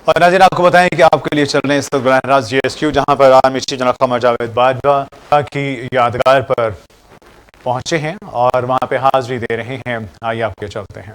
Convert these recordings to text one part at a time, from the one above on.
اور ناظرین آپ کو بتائیں کہ آپ کے لیے چل رہے ہیں اس وقت براہ راست جی ایس کیو، جہاں پر army chief general Qamar Javed Bajwa کی یادگار پر پہنچے ہیں اور وہاں پہ حاضری دے رہے ہیں۔ آئیے آپ کے چلتے ہیں۔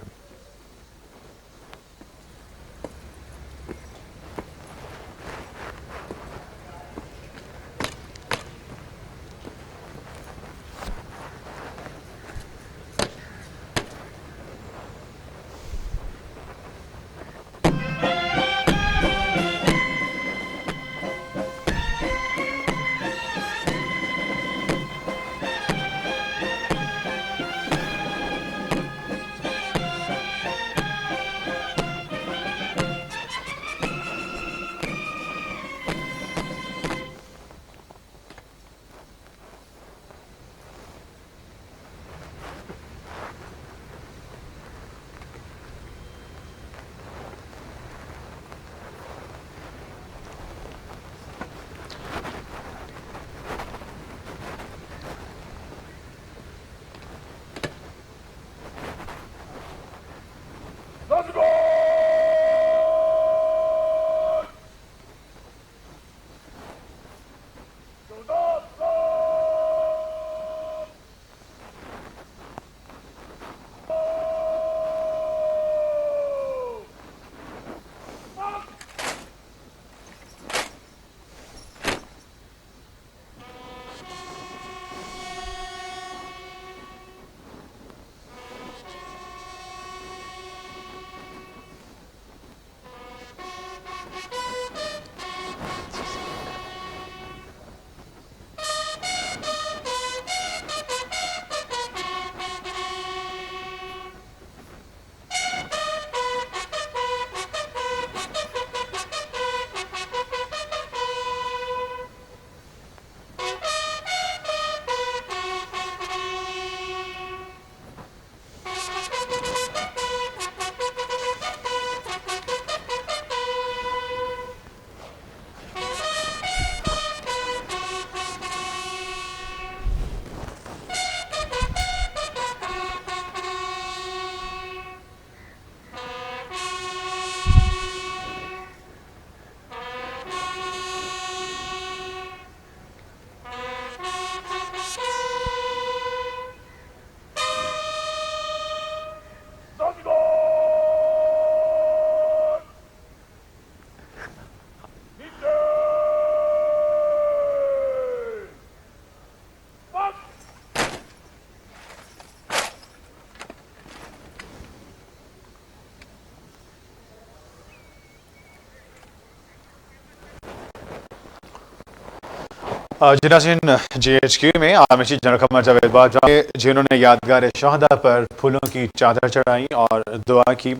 ناظرین جی ایچ کیو میں army chief general Qamar Javed Bajwa جنہوں نے یادگار شہداء پر پھولوں کی چادر چڑھائی اور دعا کی۔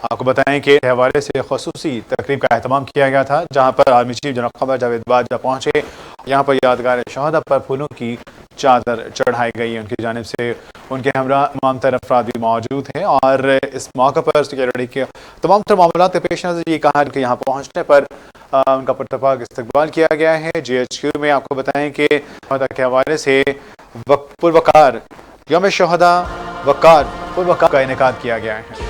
آپ کو بتائیں کہ حوالے سے خصوصی تقریب کا اہتمام کیا گیا تھا، جہاں پر army chief general Qamar Javed Bajwa پہنچے۔ یہاں پر یادگار شہداء پر پھولوں کی چادر چڑھائی گئی۔ ان کی جانب سے ان کے ہمراہ تمام تر افراد بھی موجود ہیں اور اس موقع پر سیکورٹی کے تمام تر معاملات کے پیش نظر یہ کہا کہ یہاں پہنچنے پر ان کا پرتپاک استقبال کیا گیا ہے۔ جی ایچ کیو میں آپ کو بتائیں کہ شہداء کے حوالے سے پروقار یوم شہداء وقار پروقار کا انعقاد کیا گیا ہے۔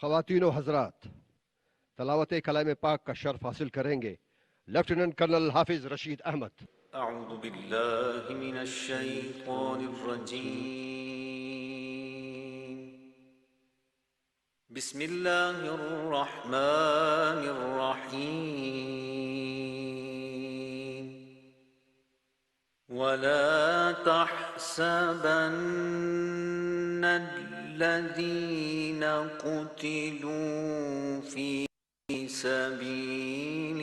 خواتین و حضرات، تلاوت کلام پاک کا شرف حاصل کریں گے لیفٹیننٹ کرنل حافظ رشید احمد. اعوذ باللہ من الشیطان الرجیم بسم اللہ الرحمن الرحیم ولا تحسبن الذین قتلوا فی سبیل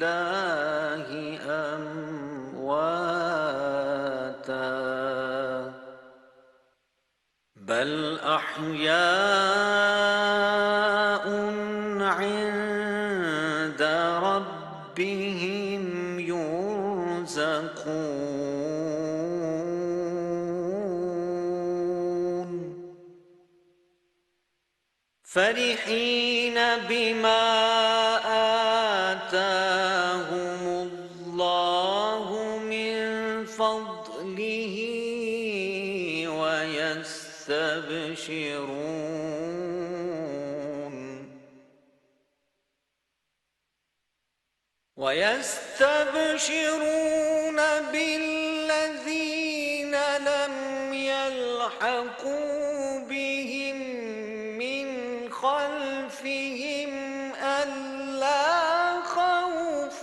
اللہ امواتا بل احیاء عند ربهم يرزقون فرحين بما آتاهم الله من فضله ويستبشرون بالذين لم يلحقوا بهم من خلفهم ألا خوف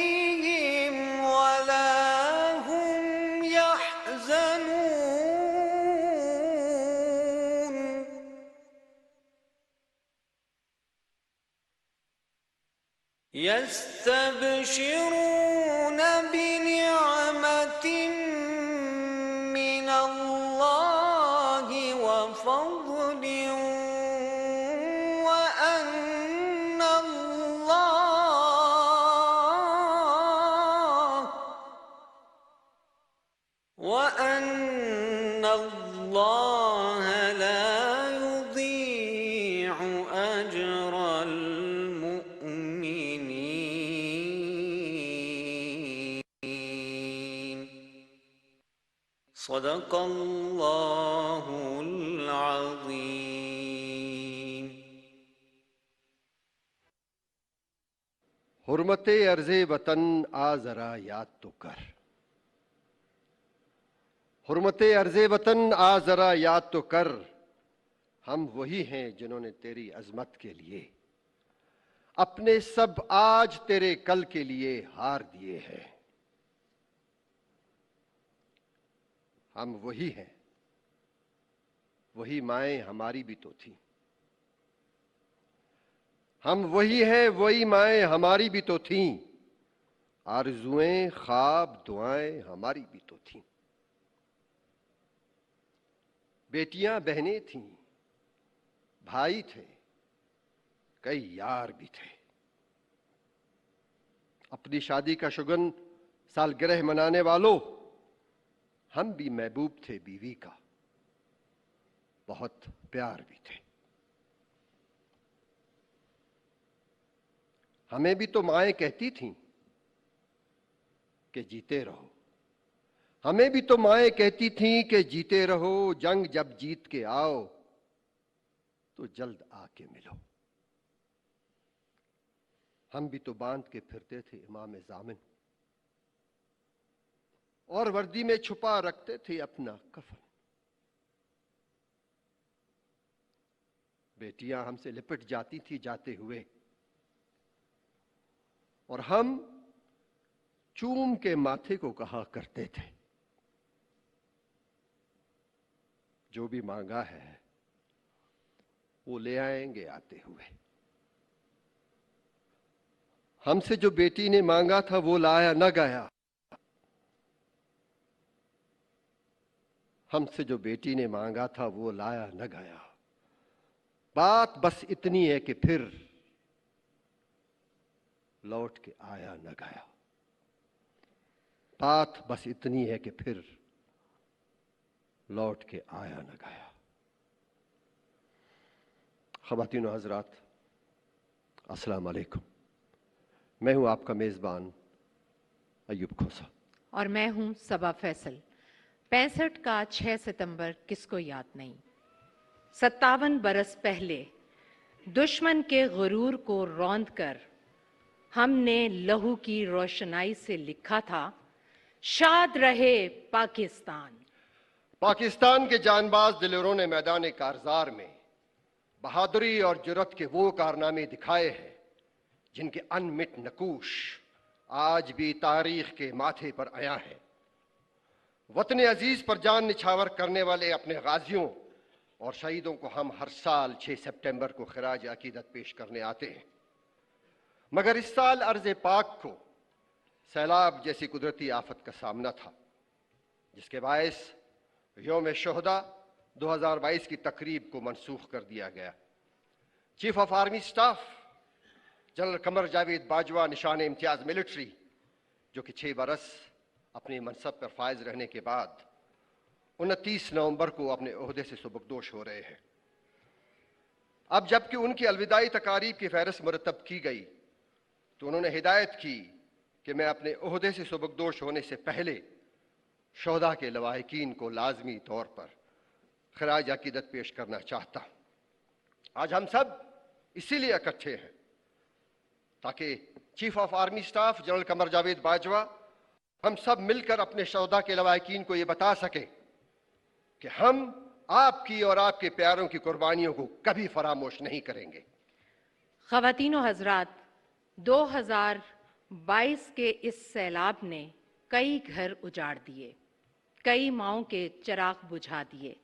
عليهم ولا هم يحزنون يستبشرون بنعمة من الله وفضل وأن الله لا يضيع أجر المؤمنين صدق اللہ العظیم. حرمت عرض وطن آ ذرا یاد تو کر. حرمت عرض وطن آ ذرا یاد تو کر. ہم وہی ہیں جنہوں نے تیری عظمت کے لیے اپنے سب آج تیرے کل کے لیے ہار دیے ہیں. ہم وہی ہیں، وہی مائیں ہماری بھی تو تھیں. ہم وہی ہیں، وہی مائیں ہماری بھی تو تھیں. آرزوئیں خواب دعائیں ہماری بھی تو تھیں. بیٹیاں بہنیں تھیں، بھائی تھے، کئی یار بھی تھے. اپنی شادی کا شگن سالگرہ منانے والوں، ہم بھی محبوب تھے بیوی کا، بہت پیار بھی تھے. ہمیں بھی تو مائیں کہتی تھیں کہ جیتے رہو. ہمیں بھی تو مائیں کہتی تھیں کہ جیتے رہو. جنگ جب جیت کے آؤ تو جلد آ کے ملو. ہم بھی تو باندھ کے پھرتے تھے امام ضامن، اور وردی میں چھپا رکھتے تھے اپنا کفن. بیٹیاں ہم سے لپٹ جاتی تھی جاتے ہوئے، اور ہم چوم کے ماتھے کو کہا کرتے تھے جو بھی مانگا ہے وہ لے آئیں گے آتے ہوئے. ہم سے جو بیٹی نے مانگا تھا وہ لایا نہ گیا. ہم سے جو بیٹی نے مانگا تھا وہ لایا نہ گیا. بات بس اتنی ہے کہ پھر لوٹ کے آیا نہ گیا. بات بس اتنی ہے کہ پھر لوٹ کے آیا نہ گیا. خواتین و حضرات، السلام علیکم. میں ہوں آپ کا میزبان ایوب کھوسا، اور میں ہوں صبا فیصل. 65 का 6 सितंबर किसको याद नहीं। 57 बरस पहले दुश्मन के गुरूर को रौंद कर हमने लहू की रोशनाई से लिखा था, शाद रहे पाकिस्तान। पाकिस्तान के जानबाज दिलेरों ने मैदान कारजार में बहादुरी और जुर्रत के वो कारनामे दिखाए हैं जिनके अनमिट नकूश आज भी तारीख के माथे पर आया है। वतन अजीज पर जान निछावर करने वाले अपने गाजियों और शहीदों को हम हर साल 6 सितंबर को खराज अकीदत पेश करने आते हैं, मगर इस साल अर्ज़ पाक को सैलाब जैसी कुदरती आफत का सामना था, जिसके बायस यौम शोहदा 2022 की तकरीब को मनसूख कर दिया गया। Chief of army staff general Qamar Javed Bajwa निशान इम्तियाज मिलिट्री, जो कि 6 बरस अपने मनसब पर फायज रहने के बाद 29 नवंबर को अपने ओहदे से सुबकदोश हो रहे हैं। अब जबकि उनकी अलविदाई तकारीब की फहरिस्त मुरतब की गई तो उन्होंने हिदायत की कि मैं अपने ओहदे से सुबकदोश होने से पहले शोहदा के लवाहिकीन को लाजमी तौर पर खराज अकीदत पेश करना चाहता हूं। आज हम सब इसीलिए इकट्ठे हैं ताकि chief of army staff general Qamar Javed Bajwa हम सब मिलकर अपने शोहदा के लवाहिकीन को ये बता सकें कि हम आपकी और आपके प्यारों की कुर्बानियों को कभी फरामोश नहीं करेंगे। ख़वातीन व हज़रात, 2022 के इस सैलाब ने कई घर उजाड़ दिए, कई माओं के चिराग बुझा दिए,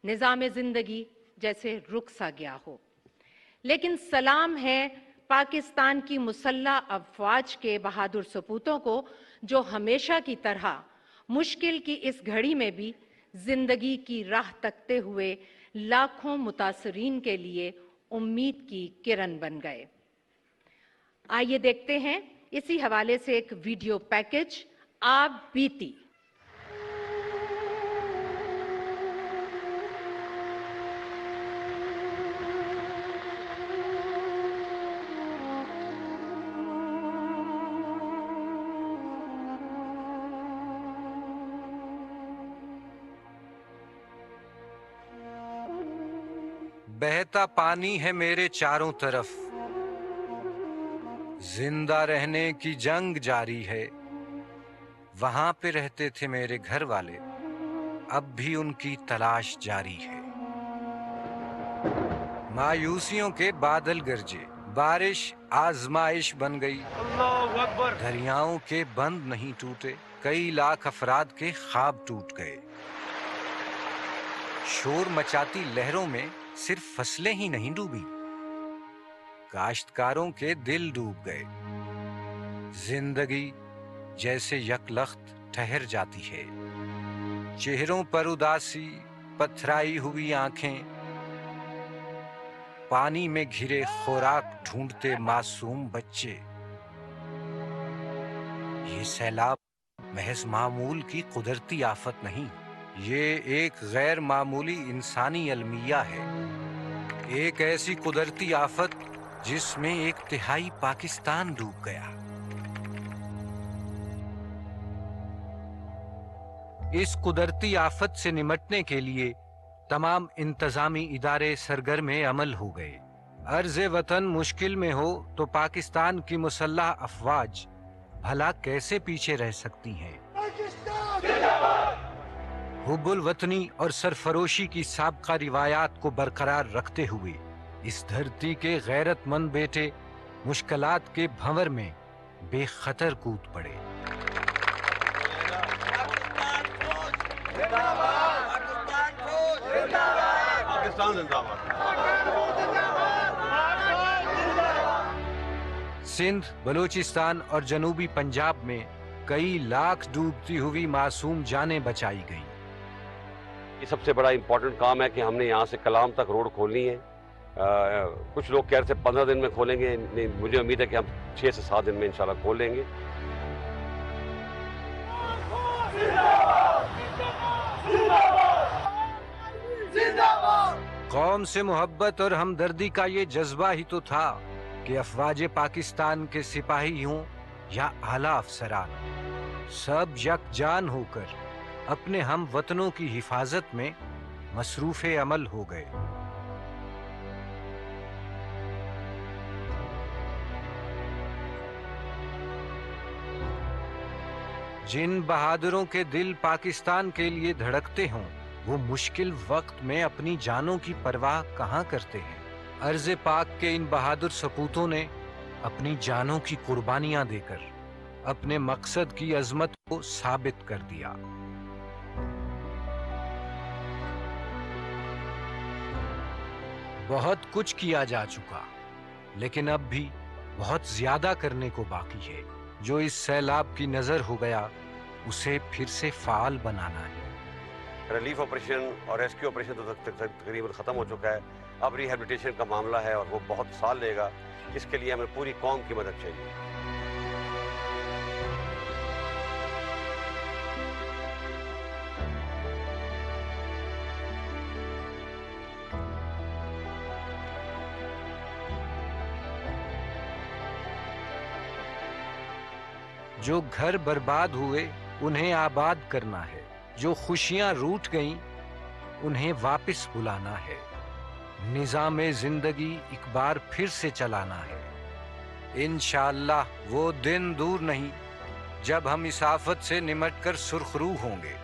निज़ाम ज़िंदगी जैसे रुक सा गया हो। लेकिन सलाम है पाकिस्तान की मुसल्लह अफ़वाज के बहादुर सपूतों को, जो हमेशा की तरह मुश्किल की इस घड़ी में भी जिंदगी की राह तकते हुए लाखों मुतासरीन के लिए उम्मीद की किरण बन गए। आइए देखते हैं इसी हवाले से एक वीडियो पैकेज, आप बीती। बहता पानी है मेरे चारों तरफ, जिंदा रहने की जंग जारी है। वहां पे रहते थे मेरे घर वाले, अब भी उनकी तलाश जारी है। मायूसियों के बादल गरजे, बारिश आजमाइश बन गई। दरियाओं के बंद नहीं टूटे, कई लाख अफराद के ख्वाब टूट गए। शोर मचाती लहरों में सिर्फ फसलें ही नहीं डूबी, काश्तकारों के दिल डूब गए। जिंदगी जैसे यकलख्त ठहर जाती है, चेहरों पर उदासी, पथराई हुई आंखें, पानी में घिरे खुराक ढूंढते मासूम बच्चे। ये सैलाब महज मामूल की कुदरती आफत नहीं, ये एक गैर मामूली इंसानी अलमिया है। एक ऐसी कुदरती आफत जिसमें 1/3 पाकिस्तान डूब गया। इस कुदरती आफत से निमटने के लिए तमाम इंतजामी इदारे सरगर्म अमल हो गए। अर्ज़े वतन मुश्किल में हो तो पाकिस्तान की मुसल्लह अफवाज भला कैसे पीछे रह सकती हैं। हुब्बुल वतनी और सरफरोशी की साबका रिवायात को बरकरार रखते हुए इस धरती के गैरतमंद बेटे मुश्किलात के भंवर में बेखतर कूद पड़े। सिंध, बलूचिस्तान और जनूबी पंजाब में कई लाख डूबती हुई मासूम जानें बचाई गईं। ये सबसे बड़ा इम्पोर्टेंट काम है कि हमने यहाँ से कलाम तक रोड खोलनी है। कुछ लोग कह रहे थे 15 दिन में खोलेंगे, नहीं, मुझे उम्मीद है कि हम 6 से 7 दिन में इंशाल्लाह खोल लेंगे। कौम से मोहब्बत और हमदर्दी का ये जज्बा ही तो था कि अफवाज पाकिस्तान के सिपाही हों या आला अफसरान, सब यकजान होकर अपने हम वतनों की हिफाजत में मसरूफ़ अमल हो गए। जिन बहादुरों के दिल पाकिस्तान के लिए धड़कते हों, वो मुश्किल वक्त में अपनी जानों की परवाह कहाँ करते हैं। अर्ज़ पाक के इन बहादुर सपूतों ने अपनी जानों की कुर्बानियां देकर अपने मकसद की अजमत को साबित कर दिया। बहुत कुछ किया जा चुका, लेकिन अब भी बहुत ज्यादा करने को बाकी है। जो इस सैलाब की नजर हो गया, उसे फिर से फाल बनाना है। रिलीफ ऑपरेशन और रेस्क्यू ऑपरेशन तो तकरीबन ख़त्म हो चुका है। अब रिहेबिलिटेशन का मामला है और वो बहुत साल लेगा। इसके लिए हमें पूरी कौम की मदद चाहिए। जो घर बर्बाद हुए उन्हें आबाद करना है, जो खुशियां रूठ गईं उन्हें वापस बुलाना है, निज़ामे जिंदगी एक बार फिर से चलाना है। इंशाअल्लाह वो दिन दूर नहीं जब हम इस आफत से निमटकर सुरखरू होंगे।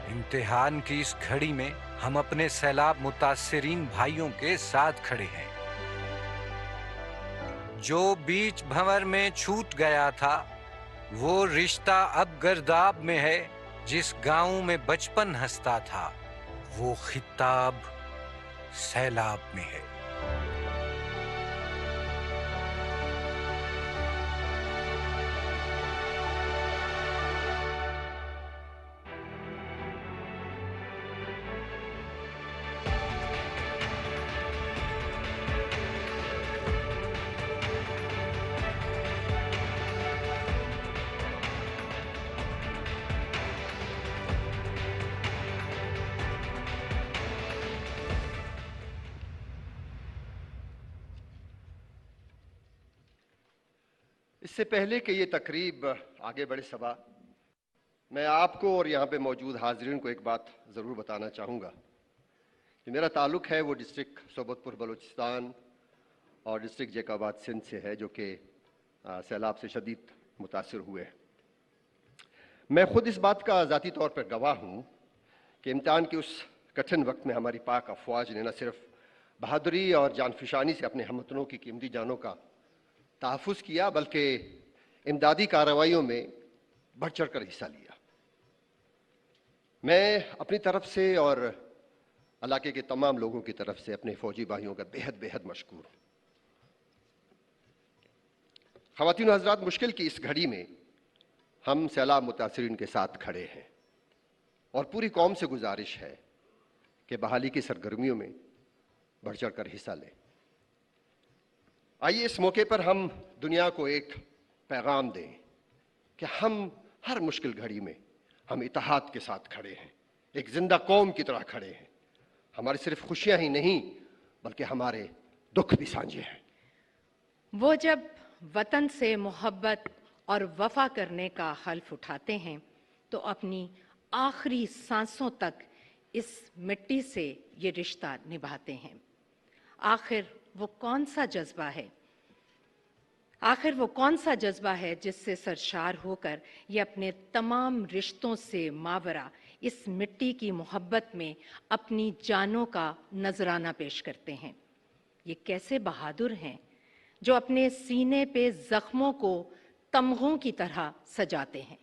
इम्तिहान की इस घड़ी में हम अपने सैलाब मुतासिरीन भाइयों के साथ खड़े हैं। जो बीच भंवर में छूट गया था, वो रिश्ता अब गर्दाब में है। जिस गांव में बचपन हंसता था, वो खिताब सैलाब में है। इससे पहले कि ये तकरीब आगे बढ़े सभा, मैं आपको और यहाँ पे मौजूद हाजिरीन को एक बात ज़रूर बताना चाहूँगा कि मेरा ताल्लुक़ है वो डिस्ट्रिक्ट सोबतपुर बलूचिस्तान और डिस्ट्रिक्ट जैकाबाद सिंध से है, जो कि सैलाब से शदीद मुतासिर हुए। मैं ख़ुद इस बात का ज़ाती तौर पर गवाह हूँ कि इम्तिहान के उस कठिन वक्त में हमारी पाक अफवाज ने न सिर्फ बहादुरी और जानफिशानी से अपने हमवतनों की कीमती जानों का तहफ़्फ़ुज़ किया, बल्कि इमदादी कार्रवाइयों में बढ़ चढ़ कर हिस्सा लिया। मैं अपनी तरफ से और इलाके के तमाम लोगों की तरफ से अपने फ़ौजी भाइयों का बेहद बेहद मशकूर हूँ। ख़वातीन व हज़रात, मुश्किल की इस घड़ी में हम सैलाब मुतासिरीन के साथ खड़े हैं और पूरी कौम से गुजारिश है कि बहाली की सरगर्मियों में बढ़ चढ़ कर हिस्सा लें। आइए इस मौके पर हम दुनिया को एक पैगाम दें कि हम हर मुश्किल घड़ी में हम इत्तेहाद के साथ खड़े हैं, एक जिंदा कौम की तरह खड़े हैं। हमारी सिर्फ खुशियां ही नहीं बल्कि हमारे दुख भी साझे हैं। वो जब वतन से मोहब्बत और वफा करने का हल्फ उठाते हैं तो अपनी आखिरी सांसों तक इस मिट्टी से ये रिश्ता निभाते हैं। आखिर वो कौन सा जज्बा है जिससे सरशार होकर ये अपने तमाम रिश्तों से मावरा इस मिट्टी की मोहब्बत में अपनी जानों का नजराना पेश करते हैं। ये कैसे बहादुर हैं जो अपने सीने पे जख्मों को तमगों की तरह सजाते हैं।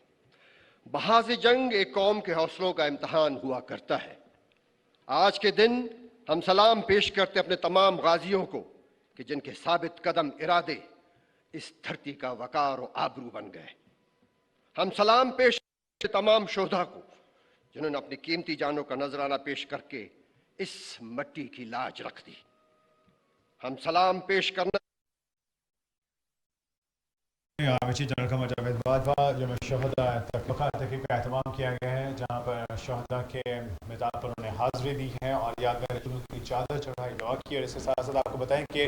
बहाज़ जंग एक कौम के हौसलों का इम्तहान हुआ करता है। आज के दिन हम सलाम पेश करते अपने तमाम गाजियों को कि जिनके साबित कदम इरादे इस धरती का वकार और आबरू बन गए। हम सलाम पेश करते तमाम शोधा को जिन्होंने अपनी कीमती जानों का नजराना पेश करके इस मिट्टी की लाज रख दी। हम सलाम पेश करना आमिची जनरल कमर जावेद बाजवा जो में शहदा तकरीब का एहतमाम किया गया है, जहाँ पर शहदा के मैदान पर उन्होंने हाजिरी दी है और यादगार की चादर चढ़ाई, दुआ की। और इसके साथ साथ आपको बताएं कि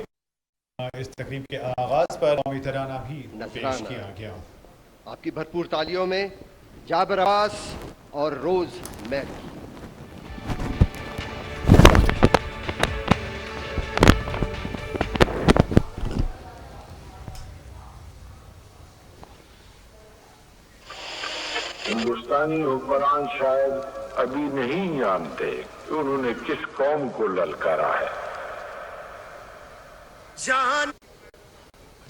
इस तकरीब के आगाज़ पर कौमी तराना भी पेश किया गया। आपकी भरपूर तालियों में जाबर अब्बास और रोज मैरी। हिंदुस्तानी हुक्मरान शायद अभी नहीं जानते कि उन्होंने किस कौम को ललकारा है।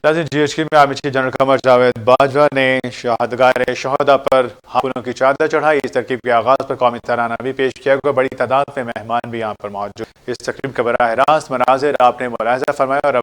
नाज़रीन, GHQ में army chief general Qamar Javed Bajwa ने शहादगार शहदा पर फूलों की चादर चढ़ाई। इस तकरीब के आगाज़ पर कौमी तराना भी पेश किया गया। बड़ी तादाद में मेहमान भी यहाँ पर मौजूद। इस तकरीब का बराह रास्त मनाजिर आपने मुलाहिजा फरमाया और